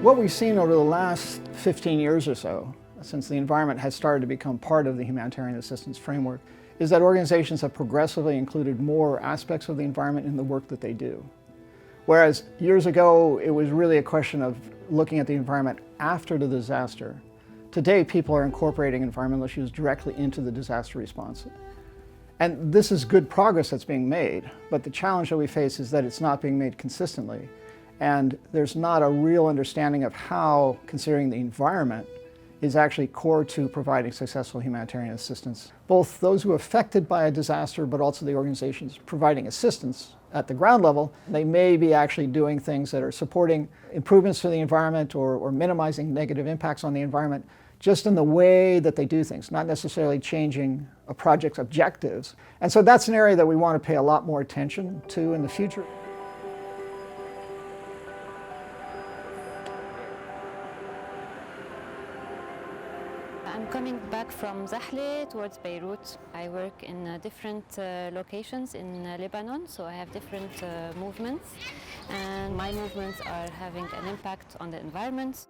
What we've seen over the last 15 years or so, since the environment has started to become part of the humanitarian assistance framework, is that organizations have progressively included more aspects of the environment in the work that they do. Whereas years ago, it was really a question of looking at the environment after the disaster. Today, people are incorporating environmental issues directly into the disaster response. And this is good progress that's being made, but the challenge that we face is that it's not being made consistently. And there's not a real understanding of how considering the environment is actually core to providing successful humanitarian assistance. Both those who are affected by a disaster, but also the organizations providing assistance at the ground level, they may be actually doing things that are supporting improvements to the environment or minimizing negative impacts on the environment, just in the way that they do things, not necessarily changing a project's objectives. And so that's an area that we want to pay a lot more attention to in the future. I'm coming back from Zahle towards Beirut. I work in different locations in Lebanon, so I have different movements, and my movements are having an impact on the environment.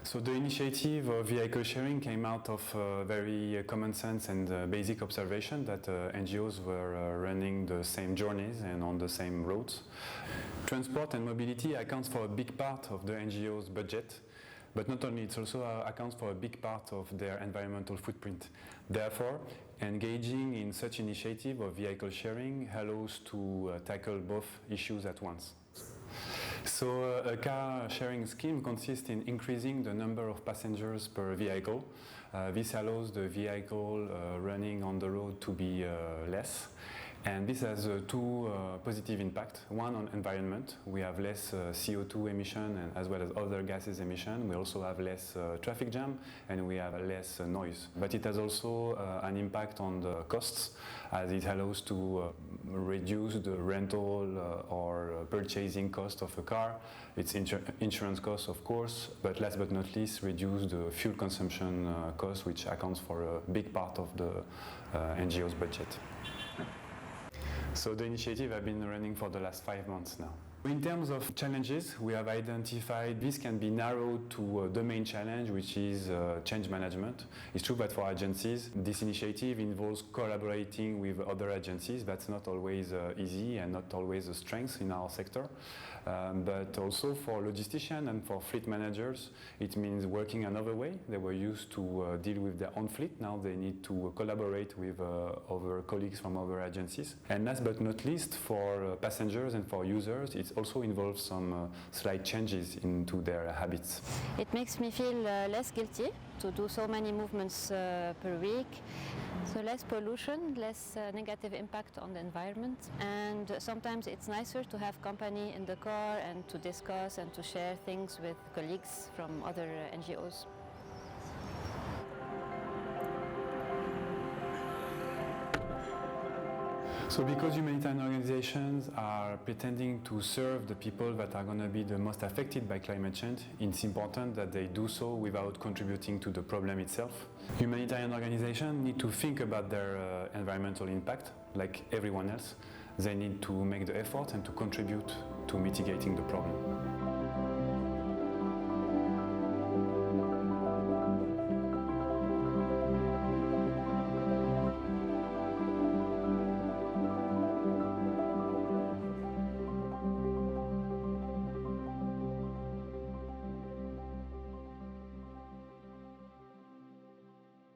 So the initiative of vehicle sharing came out of very common sense and basic observation that NGOs were running the same journeys and on the same roads. Transport and mobility accounts for a big part of the NGO's budget. But not only, it also accounts for a big part of their environmental footprint. Therefore, engaging in such initiative of vehicle sharing allows to tackle both issues at once. So a car sharing scheme consists in increasing the number of passengers per vehicle. This allows the vehicle running on the road to be less. And this has two positive impacts. One on environment. We have less CO2 emission and as well as other gases emission. We also have less traffic jam and we have less noise. But it has also an impact on the costs, as it allows to reduce the rental or purchasing cost of a car. Its insurance costs, of course, but last but not least, reduce the fuel consumption cost, which accounts for a big part of the NGO's budget. So the initiative has been running for the last 5 months now. In terms of challenges, we have identified this can be narrowed to the main challenge, which is change management. It's true that for agencies, this initiative involves collaborating with other agencies. That's not always easy and not always a strength in our sector. But also for logisticians and for fleet managers, it means working another way. They were used to deal with their own fleet. Now they need to collaborate with other colleagues from other agencies. And last but not least, for passengers and for users, it also involves some slight changes into their habits. It makes me feel less guilty to do so many movements per week. So less pollution, less negative impact on the environment, and sometimes it's nicer to have company in the car and to discuss and to share things with colleagues from other NGOs. So because humanitarian organizations are pretending to serve the people that are going to be the most affected by climate change, it's important that they do so without contributing to the problem itself. Humanitarian organizations need to think about their environmental impact like everyone else. They need to make the effort and to contribute to mitigating the problem.